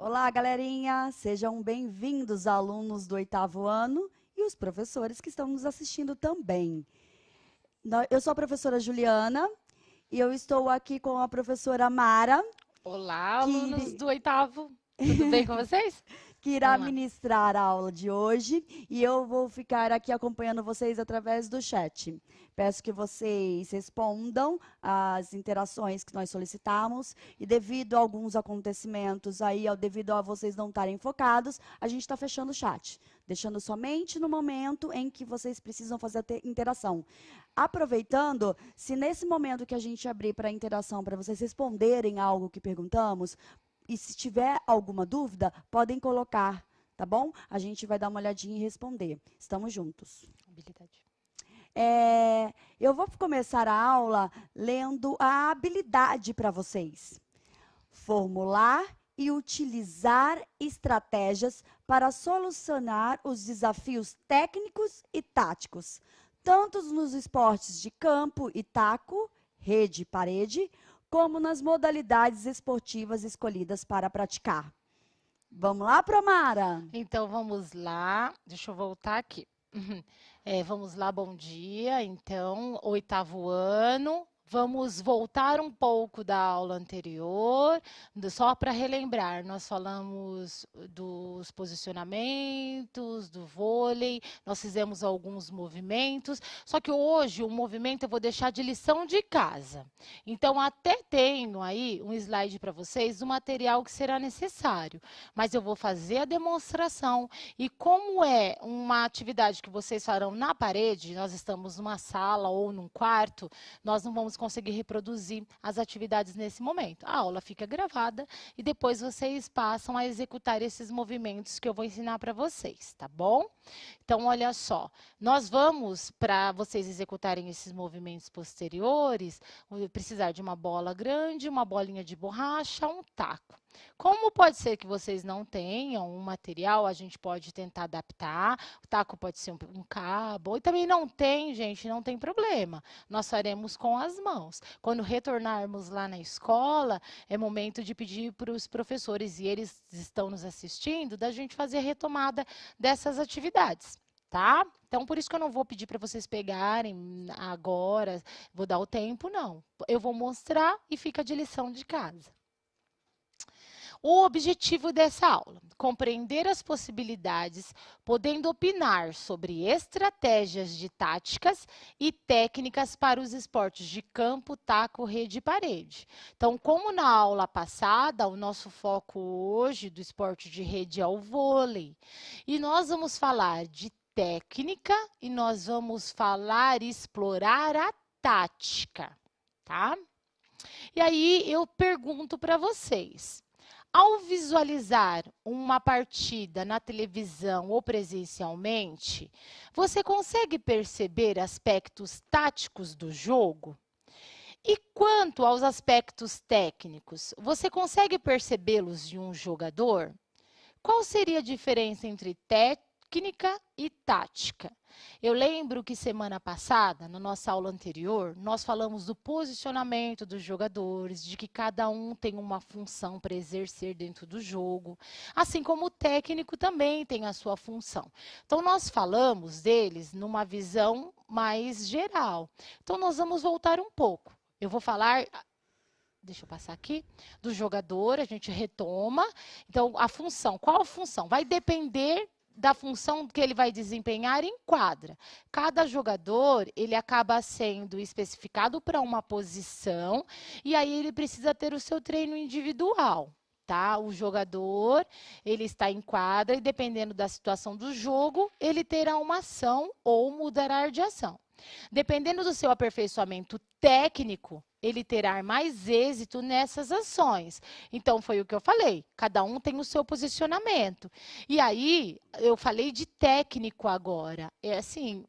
Olá, galerinha! Sejam bem-vindos, alunos do 8º ano e os professores que estão nos assistindo também. Eu sou a professora Juliana e eu estou aqui com a professora Mara, Olá, alunos que, do 8º. Tudo bem com vocês? que irá Vamos lá. ministrar a aula de hoje e eu vou ficar aqui acompanhando vocês através do chat. Peço que vocês respondam as interações que nós solicitamos e devido a alguns acontecimentos aí, devido a vocês não estarem focados, a gente está fechando o chat, deixando somente no momento em que vocês precisam fazer a interação. Aproveitando, se nesse momento que a gente abrir para a interação, para vocês responderem algo que perguntamos, e se tiver alguma dúvida, podem colocar, tá bom? A gente vai dar uma olhadinha e responder. Estamos juntos. Habilidade. Eu vou começar a aula lendo a habilidade para vocês. Formular e utilizar estratégias para solucionar os desafios técnicos e táticos, tanto nos esportes de campo e taco, rede e parede, como nas modalidades esportivas escolhidas para praticar. Vamos lá, Promara? Então, vamos lá. Deixa eu voltar aqui. Vamos lá, bom dia. Então, 8º ano. Vamos voltar um pouco da aula anterior, só para relembrar. Nós falamos dos posicionamentos, do vôlei, nós fizemos alguns movimentos, só que hoje o movimento eu vou deixar de lição de casa. Então, até tenho aí um slide para vocês do material que será necessário, mas eu vou fazer a demonstração e como é uma atividade que vocês farão na parede, nós estamos numa sala ou num quarto, nós não vamos conseguir reproduzir as atividades nesse momento. A aula fica gravada e depois vocês passam a executar esses movimentos que eu vou ensinar para vocês, tá bom? Então, olha só, nós vamos, para vocês executarem esses movimentos posteriores, precisar de uma bola grande, uma bolinha de borracha, um taco. Como pode ser que vocês não tenham um material, a gente pode tentar adaptar, o taco pode ser um cabo, e também não tem, gente, não tem problema. Nós faremos com as mãos. Quando retornarmos lá na escola, é momento de pedir para os professores, e eles estão nos assistindo, da gente fazer a retomada dessas atividades. Tá? Então, por isso que eu não vou pedir para vocês pegarem agora, vou dar o tempo, não. Eu vou mostrar e fica de lição de casa. O objetivo dessa aula, compreender as possibilidades, podendo opinar sobre estratégias de táticas e técnicas para os esportes de campo, taco, rede e parede. Então, como na aula passada, o nosso foco hoje do esporte de rede é o vôlei. E nós vamos falar de técnica e nós vamos falar e explorar a tática, tá? E aí eu pergunto para vocês, ao visualizar uma partida na televisão ou presencialmente, você consegue perceber aspectos táticos do jogo? E quanto aos aspectos técnicos, você consegue percebê-los de um jogador? Qual seria a diferença entre técnica e tática? Eu lembro que semana passada, na nossa aula anterior, nós falamos do posicionamento dos jogadores, de que cada um tem uma função para exercer dentro do jogo, assim como o técnico também tem a sua função. Então, nós falamos deles numa visão mais geral. Então, nós vamos voltar um pouco. Eu vou falar... Deixa eu passar aqui, do jogador, a gente retoma. Então, a função, qual a função? Vai depender da função que ele vai desempenhar em quadra. Cada jogador, ele acaba sendo especificado para uma posição e aí ele precisa ter o seu treino individual. Tá? O jogador, ele está em quadra e dependendo da situação do jogo, ele terá uma ação ou mudará de ação. Dependendo do seu aperfeiçoamento técnico, ele terá mais êxito nessas ações. Então, foi o que eu falei, cada um tem o seu posicionamento. E aí, eu falei de técnico agora. É assim,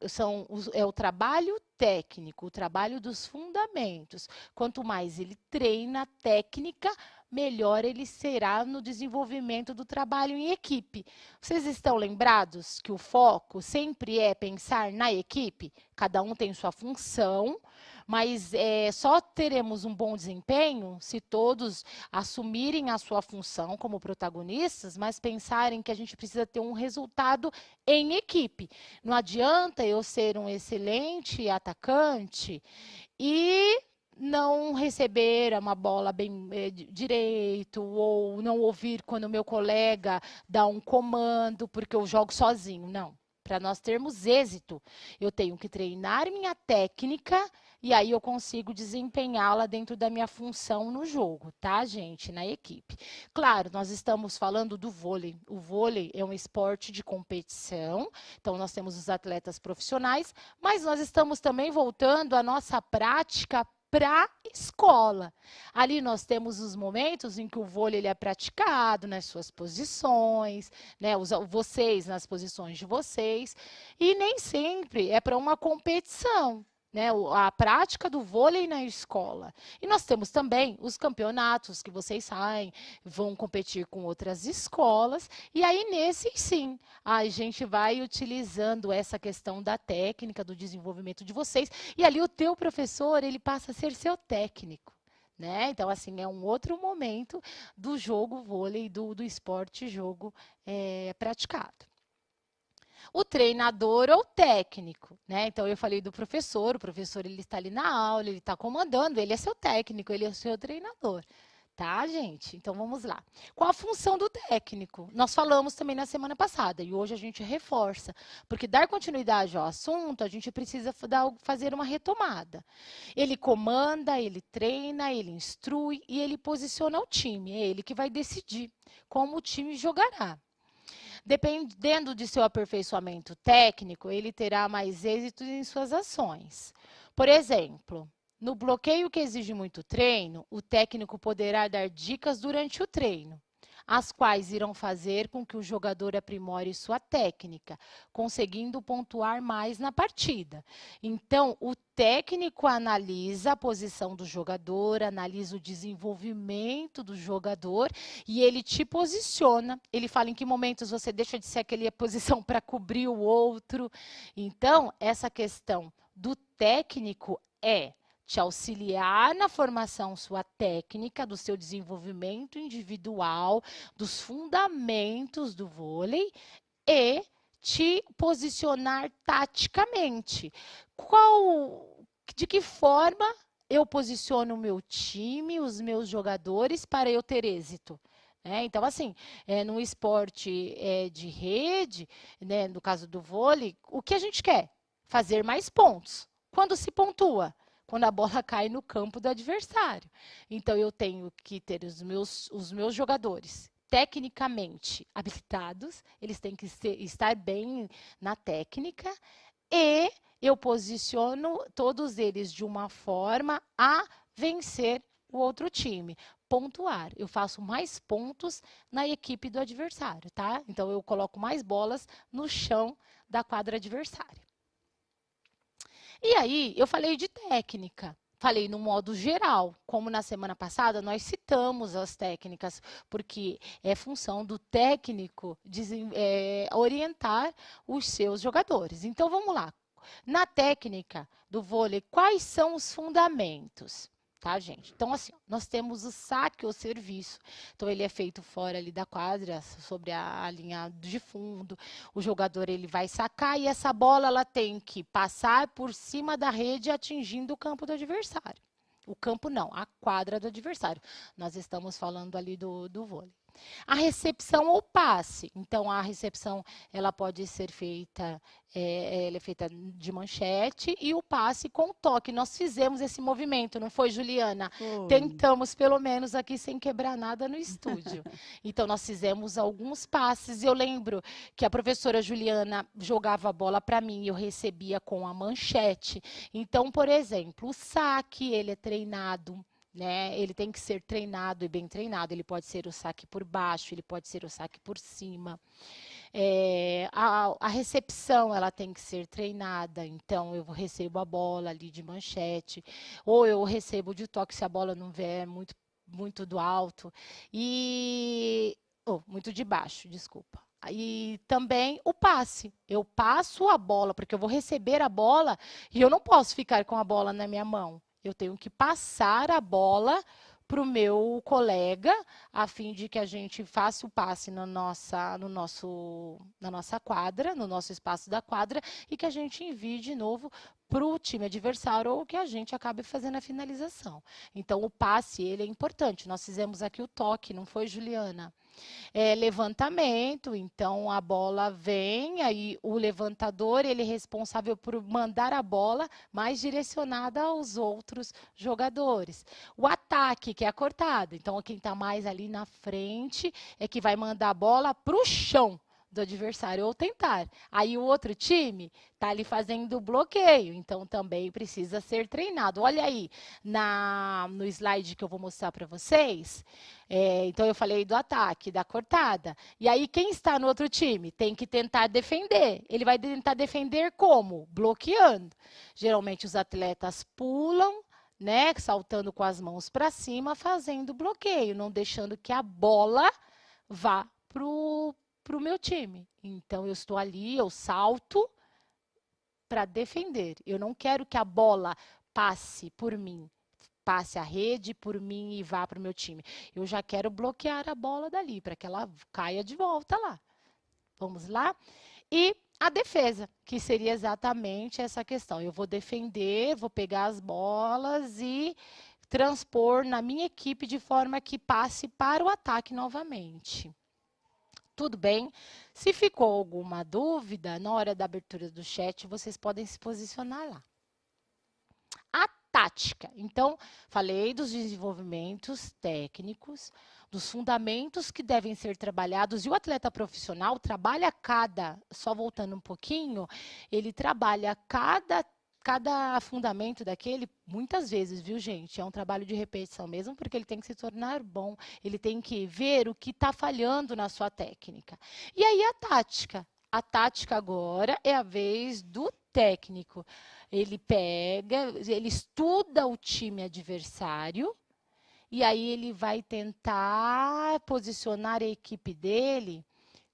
é o trabalho técnico, o trabalho dos fundamentos. Quanto mais ele treina a técnica, melhor ele será no desenvolvimento do trabalho em equipe. Vocês estão lembrados que o foco sempre é pensar na equipe? Cada um tem sua função, mas só teremos um bom desempenho se todos assumirem a sua função como protagonistas, mas pensarem que a gente precisa ter um resultado em equipe. Não adianta eu ser um excelente atacante e não receber uma bola bem direito, ou não ouvir quando o meu colega dá um comando, porque eu jogo sozinho. Não. Para nós termos êxito, eu tenho que treinar minha técnica e aí eu consigo desempenhá-la dentro da minha função no jogo, tá, gente? Na equipe. Claro, nós estamos falando do vôlei. O vôlei é um esporte de competição, então nós temos os atletas profissionais, mas nós estamos também voltando à nossa prática para a escola. Ali nós temos os momentos em que o vôlei ele é praticado nas suas posições, né? Vocês nas posições de vocês, e nem sempre é para uma competição. Né, a prática do vôlei na escola. E nós temos também os campeonatos que vocês saem, vão competir com outras escolas, e aí nesse sim, a gente vai utilizando essa questão da técnica, do desenvolvimento de vocês, e ali o teu professor, ele passa a ser seu técnico. Né? Então, assim, é um outro momento do jogo vôlei, do esporte jogo praticado. O treinador ou técnico, né? Então, eu falei do professor, o professor ele está ali na aula, ele está comandando, ele é seu técnico, ele é seu treinador. Tá, gente? Então, vamos lá. Qual a função do técnico? Nós falamos também na semana passada e hoje a gente reforça, porque dar continuidade ao assunto, a gente precisa fazer uma retomada. Ele comanda, ele treina, ele instrui e ele posiciona o time. É ele que vai decidir como o time jogará. Dependendo de seu aperfeiçoamento técnico, ele terá mais êxito em suas ações. Por exemplo, no bloqueio que exige muito treino, o técnico poderá dar dicas durante o treino, as quais irão fazer com que o jogador aprimore sua técnica, conseguindo pontuar mais na partida. Então, o técnico analisa a posição do jogador, analisa o desenvolvimento do jogador e ele te posiciona. Ele fala em que momentos você deixa de ser aquela posição para cobrir o outro. Então, essa questão do técnico é te auxiliar na formação sua técnica, do seu desenvolvimento individual, dos fundamentos do vôlei e te posicionar taticamente. De que forma eu posiciono o meu time, os meus jogadores para eu ter êxito? Então, assim, no esporte de rede, né, no caso do vôlei, o que a gente quer? Fazer mais pontos. Quando se pontua? Quando a bola cai no campo do adversário. Então, eu tenho que ter os meus jogadores tecnicamente habilitados, eles têm que estar bem na técnica e eu posiciono todos eles de uma forma a vencer o outro time. Pontuar. Eu faço mais pontos na equipe do adversário, tá? Então, eu coloco mais bolas no chão da quadra adversária. E aí, eu falei de técnica. Falei no modo geral, como na semana passada nós citamos as técnicas, porque é função do técnico orientar os seus jogadores. Então, vamos lá. Na técnica do vôlei, quais são os fundamentos? Tá, gente? Então, assim, nós temos o saque ou serviço. Então, ele é feito fora ali da quadra, sobre a linha de fundo. O jogador, ele vai sacar e essa bola, ela tem que passar por cima da rede, atingindo o campo do adversário. O campo não, a quadra do adversário. Nós estamos falando ali do vôlei. A recepção ou passe. Então, a recepção, ela pode ser feita, ela é feita de manchete e o passe com toque. Nós fizemos esse movimento, não foi, Juliana? Foi. Tentamos, pelo menos, aqui sem quebrar nada no estúdio. Então, nós fizemos alguns passes. Eu lembro que a professora Juliana jogava a bola para mim e eu recebia com a manchete. Então, por exemplo, o saque, ele é treinado. Né? Ele tem que ser treinado e bem treinado. Ele pode ser o saque por baixo, ele pode ser o saque por cima. A recepção, ela tem que ser treinada. Então, eu recebo a bola ali de manchete, ou eu recebo de toque se a bola não vier muito muito do alto e muito de baixo, desculpa. E também o passe. Eu passo a bola, porque eu vou receber a bola e eu não posso ficar com a bola na minha mão. Eu tenho que passar a bola para o meu colega, a fim de que a gente faça o passe na nossa quadra, no nosso espaço da quadra, e que a gente envie de novo para o time adversário ou que a gente acabe fazendo a finalização. Então, o passe, ele é importante. Nós fizemos aqui o toque, não foi, Juliana? Levantamento, então a bola vem, aí o levantador, ele é responsável por mandar a bola mais direcionada aos outros jogadores. O ataque, que é a cortada, então quem está mais ali na frente é que vai mandar a bola para o chão do adversário ou tentar. Aí o outro time está ali fazendo o bloqueio, então também precisa ser treinado. Olha aí no slide que eu vou mostrar para vocês. Então eu falei do ataque, da cortada. E aí quem está no outro time tem que tentar defender. Ele vai tentar defender como? Bloqueando. Geralmente os atletas pulam, né, saltando com as mãos para cima, fazendo bloqueio, não deixando que a bola vá para o meu time. Então, eu estou ali, eu salto para defender. Eu não quero que a bola passe por mim, passe a rede por mim e vá para o meu time. Eu já quero bloquear a bola dali, para que ela caia de volta lá. Vamos lá? E a defesa, que seria exatamente essa questão. Eu vou defender, vou pegar as bolas e transpor na minha equipe de forma que passe para o ataque novamente. Tudo bem? Se ficou alguma dúvida, na hora da abertura do chat, vocês podem se posicionar lá. A tática. Então, falei dos desenvolvimentos técnicos, dos fundamentos que devem ser trabalhados. E o atleta profissional trabalha só voltando um pouquinho, ele trabalha cada fundamento daquele, muitas vezes, viu, gente? É um trabalho de repetição mesmo, porque ele tem que se tornar bom, ele tem que ver o que está falhando na sua técnica. E aí a tática. A tática agora é a vez do técnico. Ele ele estuda o time adversário, e aí ele vai tentar posicionar a equipe dele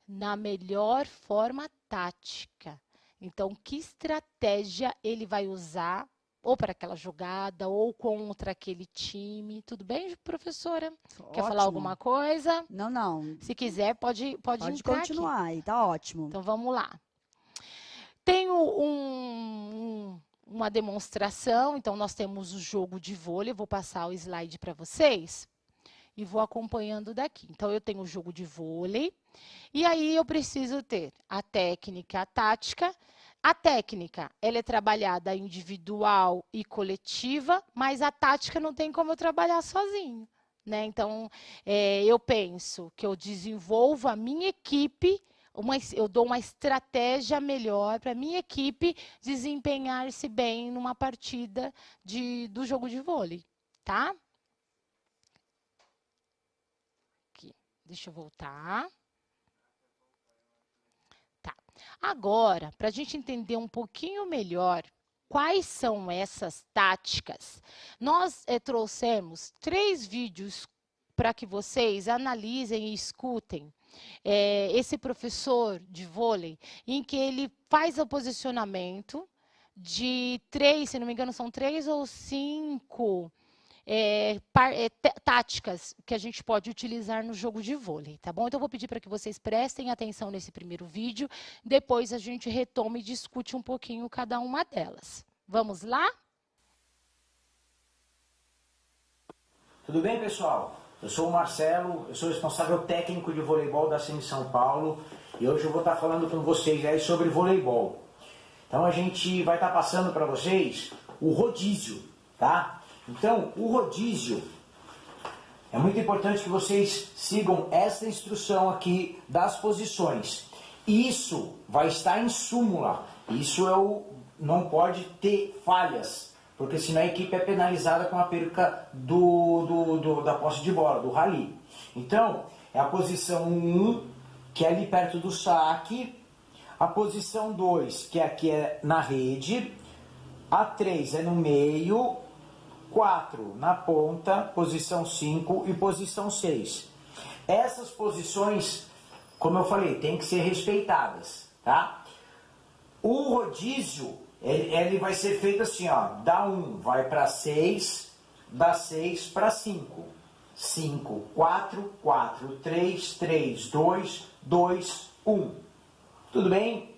na melhor forma tática. Então, que estratégia ele vai usar, ou para aquela jogada, ou contra aquele time. Tudo bem, professora? Ótimo. Quer falar alguma coisa? Não, não. Se quiser, pode entrar continuar aqui. aí, tá ótimo. Então, vamos lá. Tenho uma demonstração, então nós temos o jogo de vôlei, vou passar o slide para vocês e vou acompanhando daqui. Então, eu tenho o jogo de vôlei, e aí eu preciso ter a técnica, a tática. A técnica, ela é trabalhada individual e coletiva, mas a tática não tem como eu trabalhar sozinho, né? Então, eu penso que eu desenvolvo a minha equipe, eu dou uma estratégia melhor para a minha equipe desempenhar-se bem numa partida do jogo de vôlei, tá? Aqui, deixa eu voltar. Agora, para a gente entender um pouquinho melhor quais são essas táticas, nós trouxemos 3 vídeos para que vocês analisem e escutem esse professor de vôlei, em que ele faz o posicionamento de 3, se não me engano, são 3 ou 5 táticas que a gente pode utilizar no jogo de vôlei, tá bom? Então, eu vou pedir para que vocês prestem atenção nesse primeiro vídeo, depois a gente retoma e discute um pouquinho cada uma delas. Vamos lá? Tudo bem, pessoal? Eu sou o Marcelo, eu sou responsável técnico de voleibol da CM São Paulo e hoje eu vou estar falando com vocês aí sobre voleibol. Então, a gente vai estar passando para vocês o rodízio, tá? Então, o rodízio, é muito importante que vocês sigam esta instrução aqui das posições. Isso vai estar em súmula, isso não pode ter falhas, porque senão a equipe é penalizada com a perca da posse de bola, do rally. Então, é a posição 1, que é ali perto do saque, a posição 2, que aqui é na rede, a 3 é no meio, 4 na ponta, posição 5 e posição 6. Essas posições, como eu falei, tem que ser respeitadas, tá? O rodízio, ele vai ser feito assim, ó, da 1 vai para 6, da 6 para 5. 5, 4, 4, 3, 3, 2, 2, 1. Tudo bem?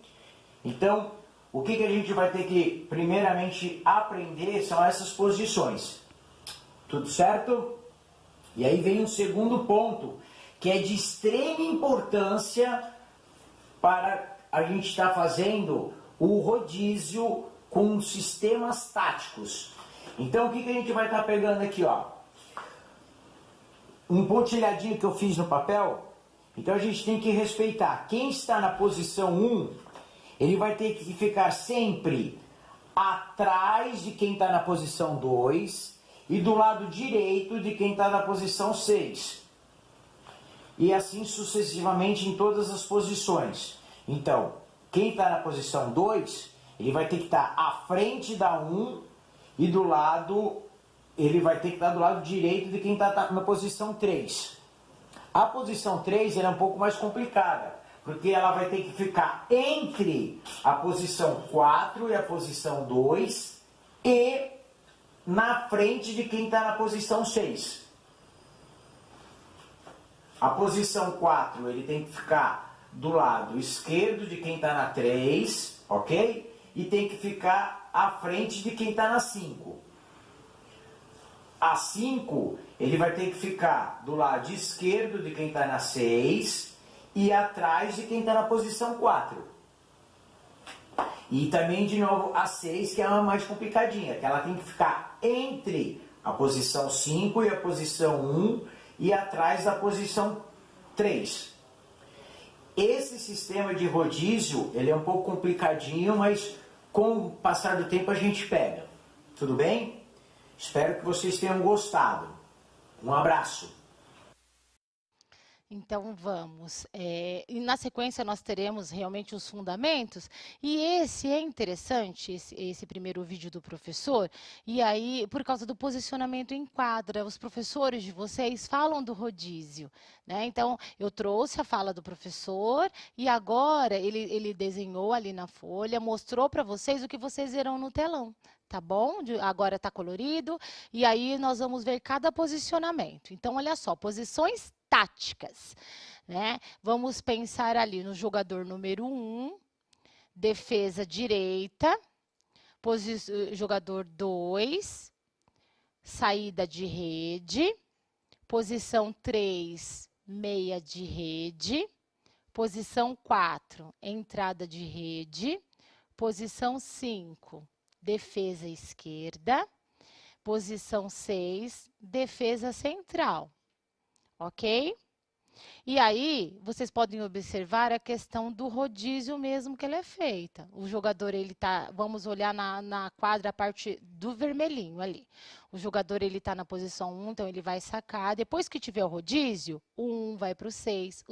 Então, o que a gente vai ter que primeiramente aprender são essas posições. Tudo certo? E aí vem um segundo ponto, que é de extrema importância para a gente estar fazendo o rodízio com sistemas táticos. Então, o que a gente vai estar pegando aqui, ó? Um pontilhadinho que eu fiz no papel. Então, a gente tem que respeitar. Quem está na posição 1, ele vai ter que ficar sempre atrás de quem está na posição 2 e do lado direito de quem está na posição 6. E assim sucessivamente em todas as posições. Então, quem está na posição 2, ele vai ter que estar à frente da 1 e do lado, ele vai ter que estar do lado direito de quem está na posição 3. A posição 3 ela é um pouco mais complicada, porque ela vai ter que ficar entre a posição 4 e a posição 2 e na frente de quem está na posição 6. A posição 4 ele tem que ficar do lado esquerdo de quem está na 3, ok? E tem que ficar à frente de quem está na 5. A 5 ele vai ter que ficar do lado esquerdo de quem está na 6 e atrás de quem está na posição 4. E também, de novo, a 6, que é a mais complicadinha, que ela tem que ficar entre a posição 5 e a posição 1 e atrás da posição 3. Esse sistema de rodízio, ele é um pouco complicadinho, mas com o passar do tempo a gente pega. Tudo bem? Espero que vocês tenham gostado. Um abraço. Então vamos, e na sequência nós teremos realmente os fundamentos, e esse é interessante, esse primeiro vídeo do professor, e aí por causa do posicionamento em quadra, os professores de vocês falam do rodízio, né? Então eu trouxe a fala do professor, e agora ele desenhou ali na folha, mostrou para vocês o que vocês verão no telão. Tá bom? Agora está colorido, e aí nós vamos ver cada posicionamento. Então, olha só, posições táticas, né? Vamos pensar ali no jogador número 1, defesa direita, jogador 2, saída de rede, posição 3, meia de rede, posição 4, entrada de rede, posição 5, defesa esquerda, posição 6, defesa central. Ok? E aí, vocês podem observar a questão do rodízio mesmo que ele é feita. O jogador, ele tá, vamos olhar na quadra a parte do vermelhinho ali. O jogador, ele tá na posição 1, então ele vai sacar. Depois que tiver o rodízio, o 1 vai para o 6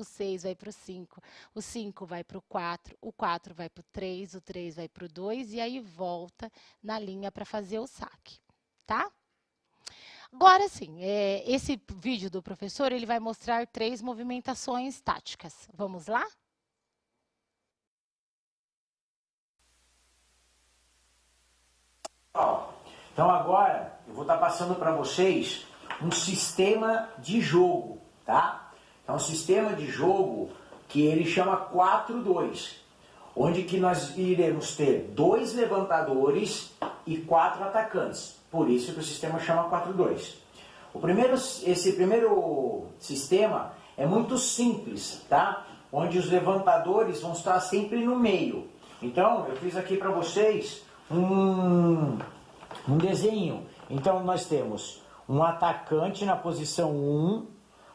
vai para o 5 vai para o 4 vai para o 3 vai para o 2, e aí volta na linha para fazer o saque, tá? Agora sim, esse vídeo do professor, ele vai mostrar 3 movimentações táticas. Vamos lá? Então agora eu vou estar passando para vocês um sistema de jogo, tá? É um sistema de jogo que ele chama 4-2, onde que nós iremos ter 2 levantadores e 4 atacantes. Por isso que o sistema chama 4-2. Esse primeiro sistema é muito simples, tá? Onde os levantadores vão estar sempre no meio. Então, eu fiz aqui para vocês um desenho. Então, nós temos um atacante na posição 1,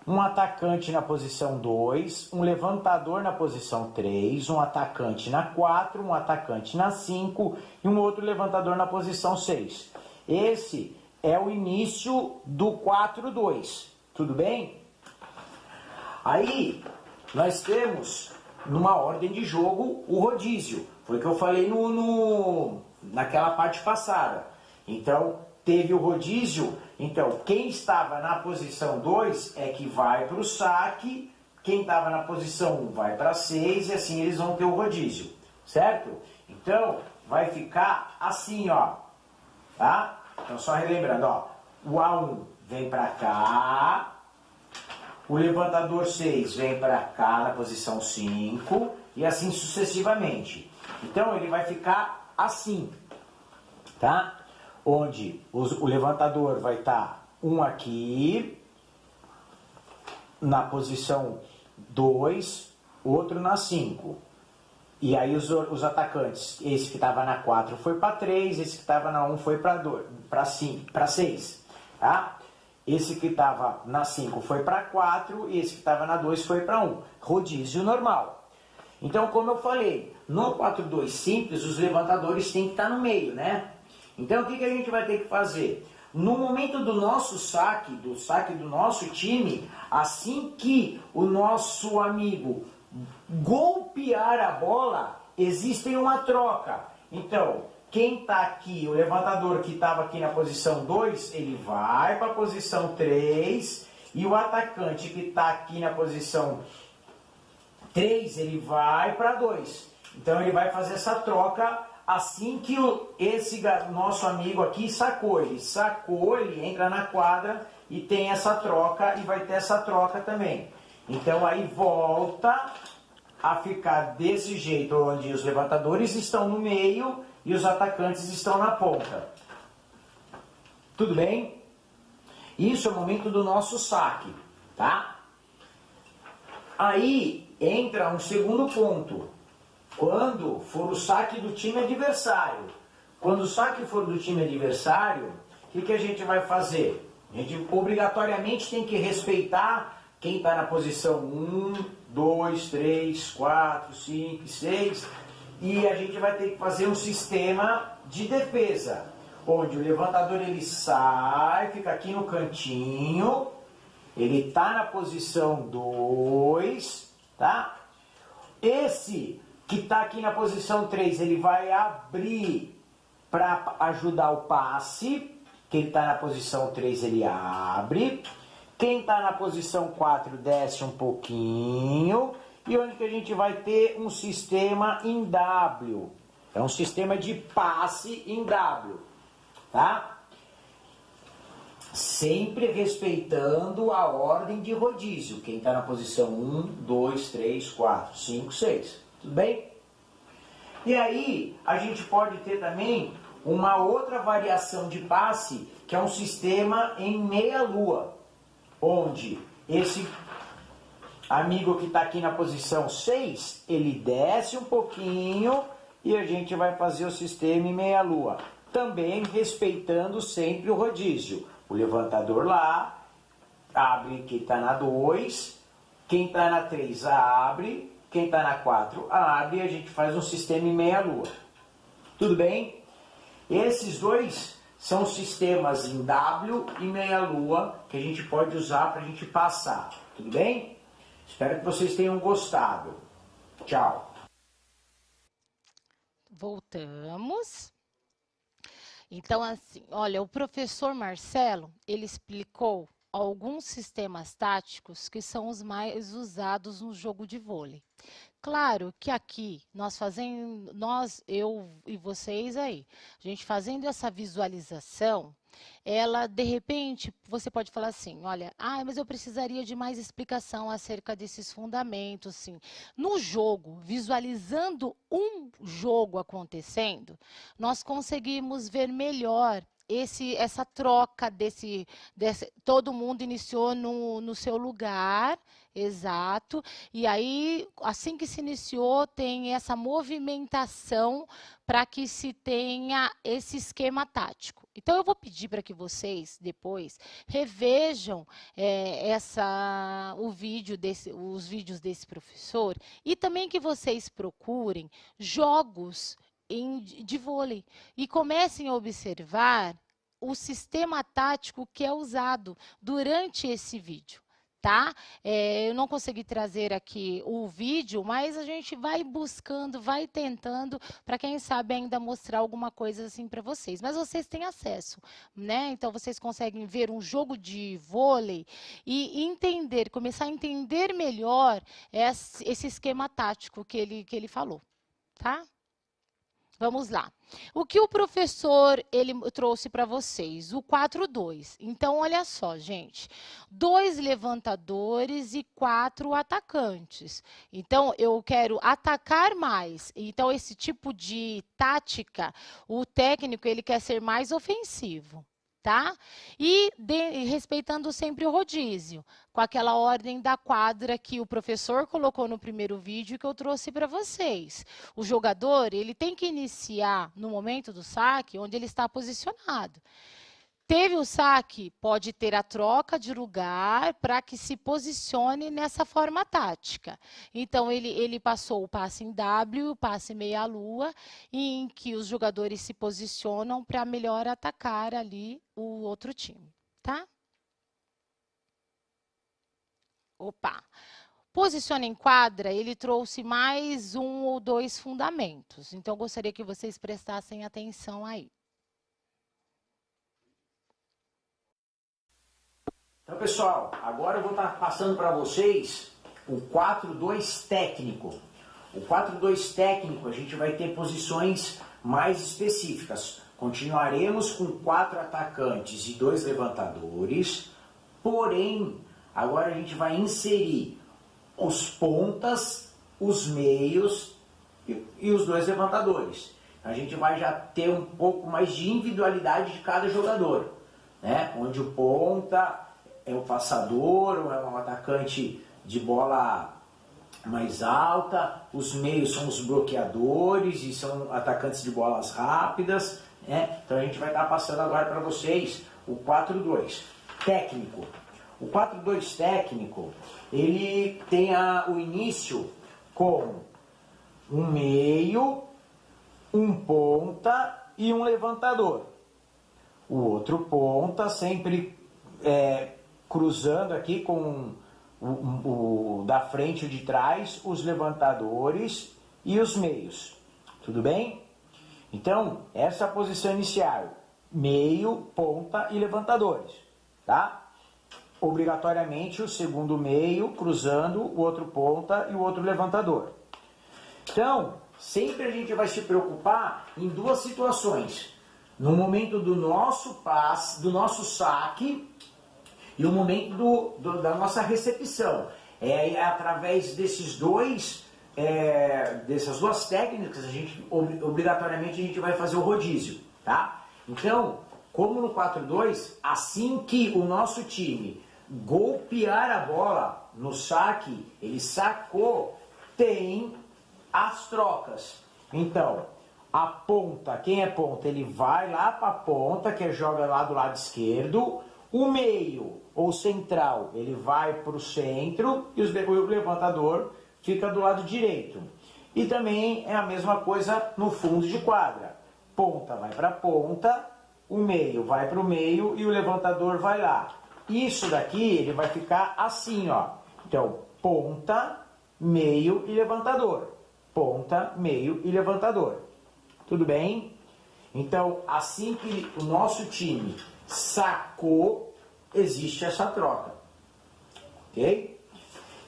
um atacante na posição 2, um levantador na posição 3, um atacante na 4, um atacante na 5 e um outro levantador na posição 6. Esse é o início do 4-2, tudo bem? Aí, nós temos, numa ordem de jogo, o rodízio. Foi o que eu falei naquela parte passada. Então, teve o rodízio, então quem estava na posição 2 é que vai para o saque, quem estava na posição 1 vai para 6 e assim eles vão ter o rodízio, certo? Então vai ficar assim, ó, tá? Então só relembrando, ó, o A1 vem para cá, o levantador 6 vem para cá na posição 5 e assim sucessivamente. Então ele vai ficar assim, tá? Onde o levantador vai estar um aqui na posição 2, outro na 5. E aí os atacantes, esse que estava na 4 foi para 3, esse que estava na 1 foi para 6, tá? Esse que estava na 5 foi para 4 e esse que estava na 2 foi para 1. Rodízio normal. Então, como eu falei, no 4-2 simples, os levantadores têm que estar no meio, né? Então, o que a gente vai ter que fazer? No momento do nosso saque, do nosso time, assim que o nosso amigo golpear a bola, existe uma troca. Então, quem está aqui, o levantador que estava aqui na posição 2, ele vai para a posição 3, e o atacante que está aqui na posição 3, ele vai para 2. Então, ele vai fazer essa troca assim que esse nosso amigo aqui sacou. Ele entra na quadra e tem essa troca, e vai ter essa troca também. Então, aí volta a ficar desse jeito, onde os levantadores estão no meio e os atacantes estão na ponta. Tudo bem? Isso é o momento do nosso saque, tá? Aí entra um segundo ponto. Quando for o saque do time adversário. Quando o saque for do time adversário, o que a gente vai fazer? A gente obrigatoriamente tem que respeitar quem está na posição 1, 2, 3, 4, 5, 6, e a gente vai ter que fazer um sistema de defesa, onde o levantador ele sai, fica aqui no cantinho, ele está na posição 2, tá? Esse que está aqui na posição 3, ele vai abrir para ajudar o passe, quem está na posição 3 ele abre. Quem está na posição 4 desce um pouquinho. E onde que a gente vai ter um sistema em W. É um sistema de passe em W. Tá? Sempre respeitando a ordem de rodízio. Quem está na posição 1, 2, 3, 4, 5, 6. Tudo bem? E aí a gente pode ter também uma outra variação de passe, que é um sistema em meia-lua. Onde esse amigo que está aqui na posição 6, ele desce um pouquinho e a gente vai fazer o sistema em meia-lua. Também respeitando sempre o rodízio. O levantador lá, abre quem está na 2, quem está na 3 abre, quem está na 4 abre e a gente faz um sistema em meia-lua. Tudo bem? Esses dois são sistemas em W e meia-lua que a gente pode usar para a gente passar. Tudo bem? Espero que vocês tenham gostado. Tchau. Voltamos. Então, assim, olha, o professor Marcelo, ele explicou alguns sistemas táticos que são os mais usados no jogo de vôlei. Claro que aqui, eu e vocês aí, a gente fazendo essa visualização, ela, de repente, você pode falar assim, olha, mas eu precisaria de mais explicação acerca desses fundamentos, sim. No jogo, visualizando um jogo acontecendo, nós conseguimos ver melhor essa troca todo mundo iniciou no seu lugar, exato, e aí, assim que se iniciou, tem essa movimentação para que se tenha esse esquema tático. Então, eu vou pedir para que vocês, depois, revejam os vídeos desse professor e também que vocês procurem jogos de vôlei e comecem a observar o sistema tático que é usado durante esse vídeo, tá? Eu não consegui trazer aqui o vídeo, mas a gente vai buscando, vai tentando, para quem sabe ainda mostrar alguma coisa assim para vocês. Mas vocês têm acesso, né? Então vocês conseguem ver um jogo de vôlei e entender, começar a entender melhor esse esquema tático que ele falou, tá? Vamos lá. O que o professor ele trouxe para vocês? O 4-2. Então, olha só, gente. 2 levantadores e 4 atacantes. Então, eu quero atacar mais. Então, esse tipo de tática, o técnico ele quer ser mais ofensivo. Tá? E respeitando sempre o rodízio, com aquela ordem da quadra que o professor colocou no primeiro vídeo que eu trouxe para vocês. O jogador, ele tem que iniciar no momento do saque onde ele está posicionado. Teve o saque, pode ter a troca de lugar para que se posicione nessa forma tática. Então, ele passou o passe em W, o passe meia-lua, em que os jogadores se posicionam para melhor atacar ali o outro time, tá? Opa! Posiciona em quadra, ele trouxe mais 1 ou 2 fundamentos. Então, gostaria que vocês prestassem atenção aí. Então, pessoal, agora eu vou estar passando para vocês o 4-2 técnico. O 4-2 técnico, a gente vai ter posições mais específicas. Continuaremos com 4 atacantes e 2 levantadores, porém, agora a gente vai inserir os pontas, os meios e os 2 levantadores. A gente vai já ter um pouco mais de individualidade de cada jogador, né? Onde o ponta é o passador, ou é um atacante de bola mais alta, os meios são os bloqueadores e são atacantes de bolas rápidas, né? Então a gente vai estar passando agora para vocês o 4-2 técnico. O 4-2 técnico, ele tem o início com um meio, um ponta e um levantador. O outro ponta sempre cruzando aqui com o da frente e de trás, os levantadores e os meios. Tudo bem? Então, essa é a posição inicial. Meio, ponta e levantadores. Tá? Obrigatoriamente o segundo meio cruzando o outro ponta e o outro levantador. Então, sempre a gente vai se preocupar em 2 situações. No momento do nosso passe, do nosso saque, e o momento da nossa recepção. É através desses dessas 2 técnicas, obrigatoriamente a gente vai fazer o rodízio, tá? Então, como no 4-2, assim que o nosso time golpear a bola no saque, ele sacou, tem as trocas. Então, a ponta, quem é ponta, ele vai lá para a ponta, que joga lá do lado esquerdo. O meio ou central, ele vai para o centro e o levantador fica do lado direito. E também é a mesma coisa no fundo de quadra. Ponta vai para a ponta, o meio vai para o meio e o levantador vai lá. Isso daqui ele vai ficar assim, ó. Então, ponta, meio e levantador. Ponta, meio e levantador. Tudo bem? Então, assim que o nosso time sacou, existe essa troca. Ok?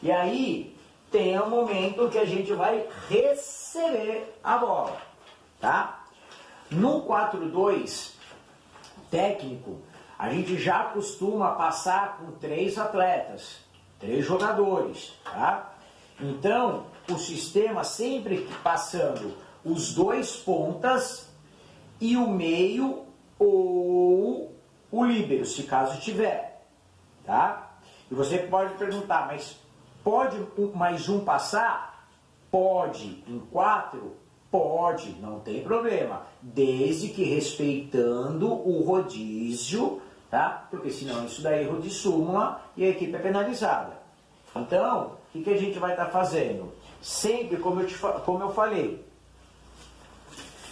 E aí, tem um momento que a gente vai receber a bola. Tá? No 4-2 técnico, a gente já costuma passar com 3 atletas, 3 jogadores. Tá? Então, o sistema sempre passando os 2 pontas e o meio ou o líbero, se caso tiver, tá? E você pode perguntar, mas pode mais um passar? Pode. Em 4? Pode, não tem problema. Desde que respeitando o rodízio, tá? Porque senão isso daí é erro de súmula e a equipe é penalizada. Então, o que a gente vai estar fazendo? Sempre, como eu falei,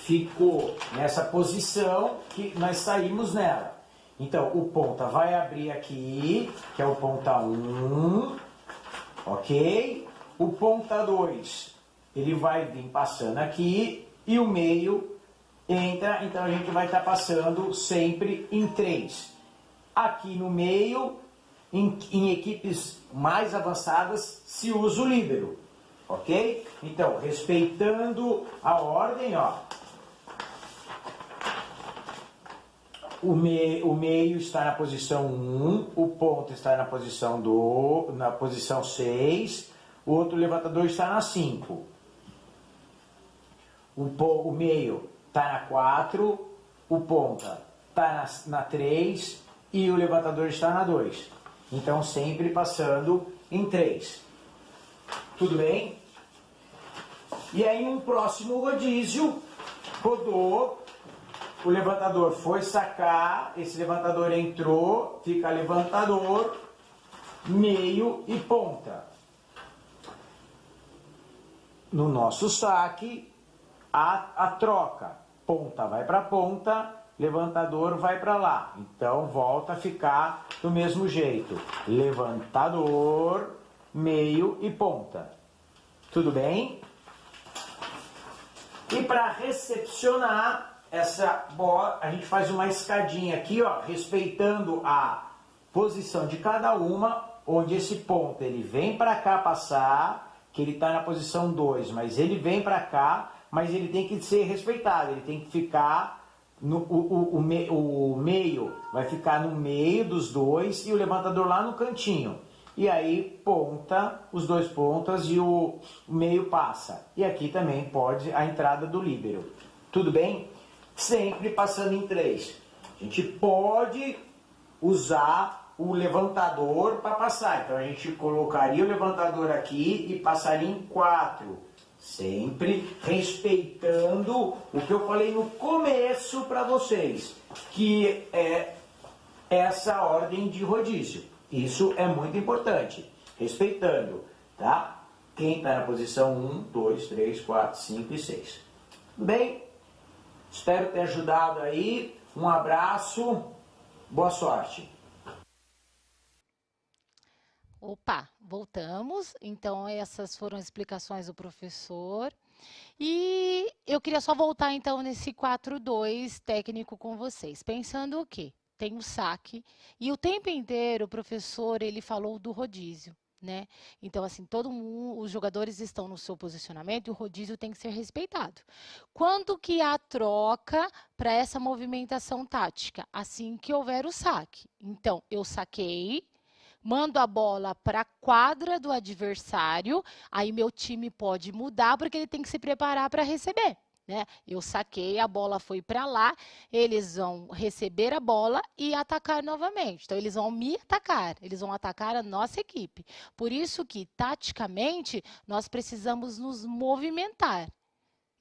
ficou nessa posição que nós saímos nela. Então, o ponta vai abrir aqui, que é o ponta 1, ok? O ponta 2, ele vai vir passando aqui e o meio entra, então a gente vai estar passando sempre em 3. Aqui no meio, em equipes mais avançadas, se usa o líbero, ok? Então, respeitando a ordem, ó. O meio está na posição 1, o ponto está na posição 6, o outro levantador está na 5. O meio está na 4, o ponta está na 3 e o levantador está na 2. Então, sempre passando em 3. Tudo bem? E aí, no próximo rodízio, rodou. O levantador foi sacar, esse levantador entrou, fica levantador, meio e ponta. No nosso saque, a troca. Ponta vai para ponta, levantador vai para lá. Então, volta a ficar do mesmo jeito. Levantador, meio e ponta. Tudo bem? E para recepcionar essa bola, a gente faz uma escadinha aqui, ó, respeitando a posição de cada uma, onde esse ponto ele vem para cá passar, que ele está na posição 2, mas ele vem para cá, mas ele tem que ser respeitado, ele tem que ficar, o meio vai ficar no meio dos dois e o levantador lá no cantinho. E aí ponta, os dois pontas e o meio passa. E aqui também pode a entrada do líbero. Tudo bem? Sempre passando em 3. A gente pode usar o levantador para passar. Então a gente colocaria o levantador aqui e passaria em 4. Sempre respeitando o que eu falei no começo para vocês, que é essa ordem de rodízio. Isso é muito importante. Respeitando, tá? Quem está na posição 1, 2, 3, 4, 5 e 6. Tudo bem? Espero ter ajudado aí. Um abraço. Boa sorte. Opa, voltamos. Então, essas foram as explicações do professor. E eu queria só voltar, então, nesse 4-2 técnico com vocês. Pensando o quê? Tem o saque. E o tempo inteiro o professor, ele falou do rodízio. Né? Então, assim, os jogadores estão no seu posicionamento e o rodízio tem que ser respeitado. Quando que há troca para essa movimentação tática? Assim que houver o saque. Então, eu saquei, mando a bola para a quadra do adversário, aí meu time pode mudar porque ele tem que se preparar para receber. Né? Eu saquei, a bola foi para lá, eles vão receber a bola e atacar novamente. Então, eles vão me atacar, eles vão atacar a nossa equipe. Por isso que, taticamente, nós precisamos nos movimentar.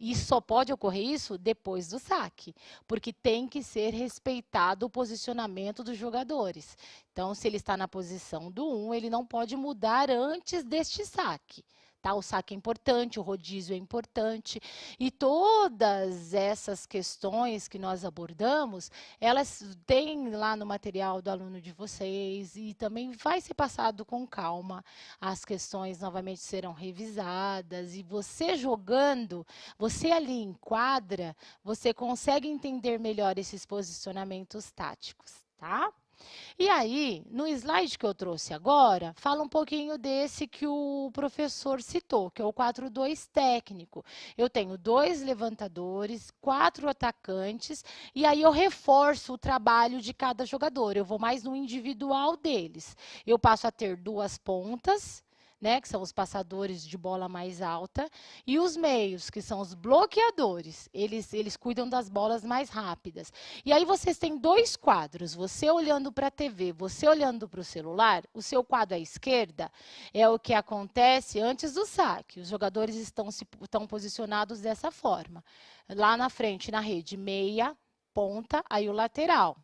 E só pode ocorrer isso depois do saque, porque tem que ser respeitado o posicionamento dos jogadores. Então, se ele está na posição do 1, ele não pode mudar antes deste saque. Tá? O saque é importante, o rodízio é importante, e todas essas questões que nós abordamos, elas têm lá no material do aluno de vocês, e também vai ser passado com calma. As questões novamente serão revisadas, e você jogando, você ali em quadra, você consegue entender melhor esses posicionamentos táticos, tá? E aí, no slide que eu trouxe agora, fala um pouquinho desse que o professor citou, que é o 4-2 técnico. Eu tenho 2 levantadores, 4 atacantes, e aí eu reforço o trabalho de cada jogador. Eu vou mais no individual deles. Eu passo a ter 2 pontas, né, que são os passadores de bola mais alta, e os meios, que são os bloqueadores, eles cuidam das bolas mais rápidas. E aí vocês têm 2 quadros, você olhando para a TV, você olhando para o celular, o seu quadro à esquerda é o que acontece antes do saque, os jogadores estão posicionados dessa forma. Lá na frente, na rede, meia, ponta, aí o lateral.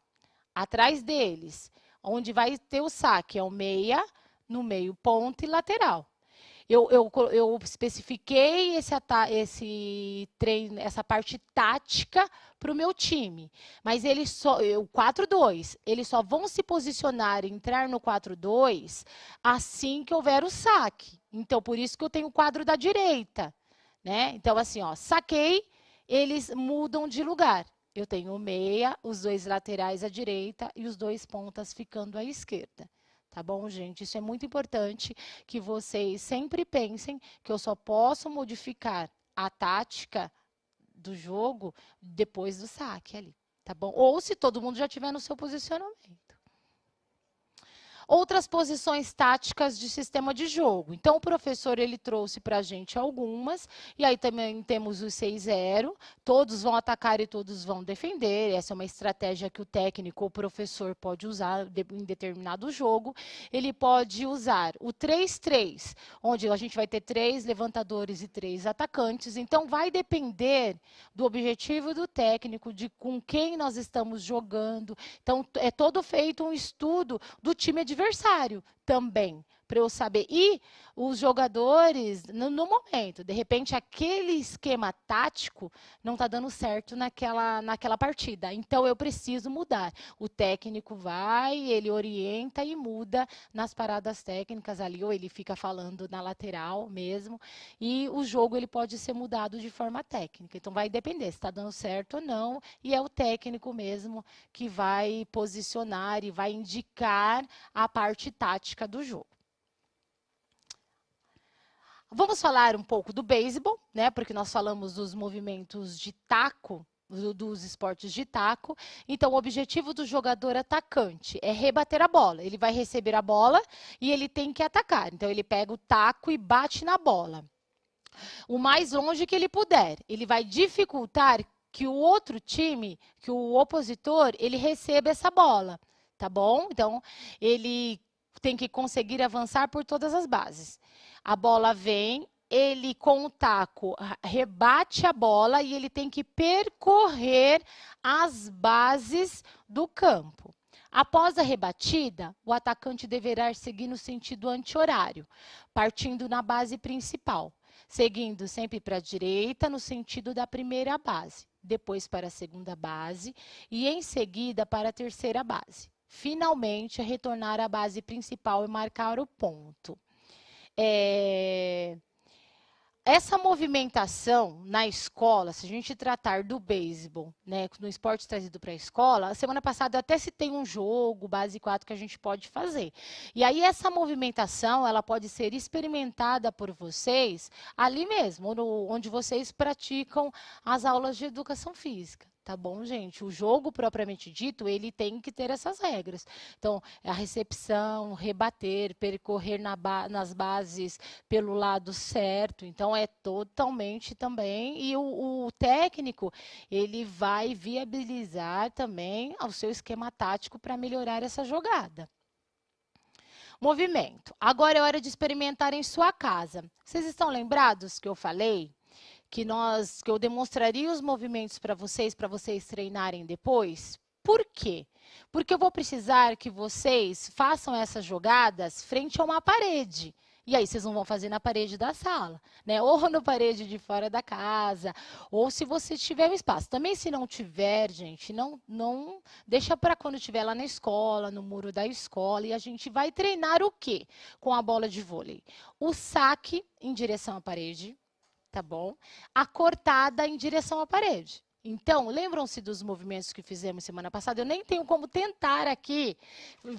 Atrás deles, onde vai ter o saque, é o meia, no meio, ponta e lateral. eu especifiquei esse treino, essa parte tática para o meu time. Mas o 4-2, eles só vão se posicionar e entrar no 4-2 assim que houver o saque. Então, por isso que eu tenho o quadro da direita, né? Então, assim, ó, saquei, eles mudam de lugar. Eu tenho o meia, os 2 laterais à direita e os 2 pontas ficando à esquerda. Tá bom, gente? Isso é muito importante que vocês sempre pensem que eu só posso modificar a tática do jogo depois do saque ali, tá bom? Ou se todo mundo já tiver no seu posicionamento. Outras posições táticas de sistema de jogo. Então, o professor ele trouxe para a gente algumas, e aí também temos o 6-0, todos vão atacar e todos vão defender. Essa é uma estratégia que o técnico ou o professor pode usar em determinado jogo. Ele pode usar o 3-3, onde a gente vai ter 3 levantadores e 3 atacantes. Então, vai depender do objetivo do técnico, de com quem nós estamos jogando. Então, é todo feito um estudo do time adversário também, para eu saber. E os jogadores, no momento, de repente, aquele esquema tático não está dando certo naquela partida. Então, eu preciso mudar. O técnico vai, ele orienta e muda nas paradas técnicas ali, ou ele fica falando na lateral mesmo. E o jogo ele pode ser mudado de forma técnica. Então, vai depender se está dando certo ou não. E é o técnico mesmo que vai posicionar e vai indicar a parte tática do jogo. Vamos falar um pouco do beisebol, né? Porque nós falamos dos movimentos de taco, dos esportes de taco. Então, o objetivo do jogador atacante é rebater a bola. Ele vai receber a bola e ele tem que atacar. Então, ele pega o taco e bate na bola o mais longe que ele puder. Ele vai dificultar que o outro time, que o opositor, ele receba essa bola, tá bom? Então, ele tem que conseguir avançar por todas as bases. A bola vem, ele com o taco rebate a bola e ele tem que percorrer as bases do campo. Após a rebatida, o atacante deverá seguir no sentido anti-horário, partindo na base principal, seguindo sempre para a direita no sentido da primeira base, depois para a segunda base e em seguida para a terceira base. Finalmente, retornar à base principal e marcar o ponto. Essa movimentação na escola, se a gente tratar do beisebol, né, no esporte trazido para a escola, a semana passada eu até citei um jogo, base 4, que a gente pode fazer. E aí essa movimentação, ela pode ser experimentada por vocês ali mesmo, onde vocês praticam as aulas de educação física. Tá bom, gente? O jogo, propriamente dito, ele tem que ter essas regras. Então, a recepção, rebater, percorrer nas bases pelo lado certo. Então, é totalmente também. E o técnico, ele vai viabilizar também o seu esquema tático para melhorar essa jogada. Movimento. Agora é hora de experimentar em sua casa. Vocês estão lembrados que eu falei? Que eu demonstraria os movimentos para vocês treinarem depois. Por quê? Porque eu vou precisar que vocês façam essas jogadas frente a uma parede. E aí vocês não vão fazer na parede da sala, né? Ou na parede de fora da casa, ou se você tiver um espaço. Também se não tiver, gente, não deixa para quando estiver lá na escola, no muro da escola, e a gente vai treinar o quê? Com a bola de vôlei. O saque em direção à parede, tá bom? A cortada em direção à parede. Então, lembram-se dos movimentos que fizemos semana passada? Eu nem tenho como tentar aqui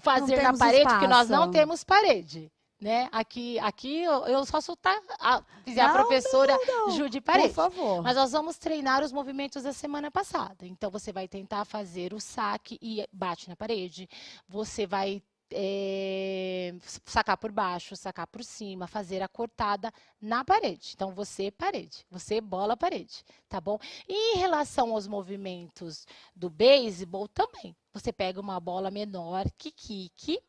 fazer na parede, espaço. Porque nós não temos parede. Né? Aqui eu só soltar, fizer a professora Ju de parede. Por favor. Mas nós vamos treinar os movimentos da semana passada. Então, você vai tentar fazer o saque e bate na parede. Você vai sacar por baixo, sacar por cima, fazer a cortada na parede. Então, você parede, você bola parede, tá bom? E em relação aos movimentos do beisebol também. Você pega uma bola menor, quique,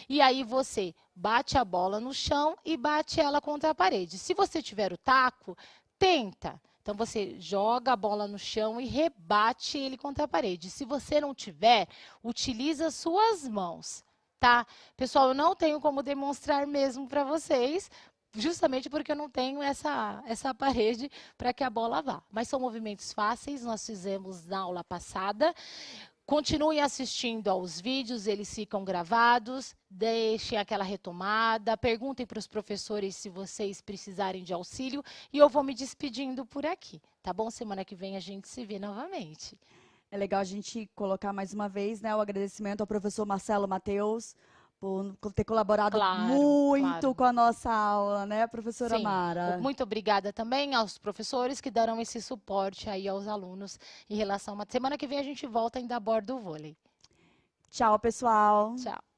e aí você bate a bola no chão e bate ela contra a parede. Se você tiver o taco, tenta. Então, você joga a bola no chão e rebate ele contra a parede. Se você não tiver, utiliza suas mãos. Tá? Pessoal, eu não tenho como demonstrar mesmo para vocês, justamente porque eu não tenho essa parede para que a bola vá. Mas são movimentos fáceis, nós fizemos na aula passada. Continuem assistindo aos vídeos, eles ficam gravados, deixem aquela retomada, perguntem para os professores se vocês precisarem de auxílio e eu vou me despedindo por aqui, tá bom? Semana que vem a gente se vê novamente. É legal a gente colocar mais uma vez, né, o agradecimento ao professor Marcelo Mateus por ter colaborado Claro, muito claro. com a nossa aula, né, professora Sim, Mara? muito obrigada também aos professores que darão esse suporte aí aos alunos em relação a... Semana que vem a gente volta ainda a bordo do vôlei. Tchau, pessoal. Tchau.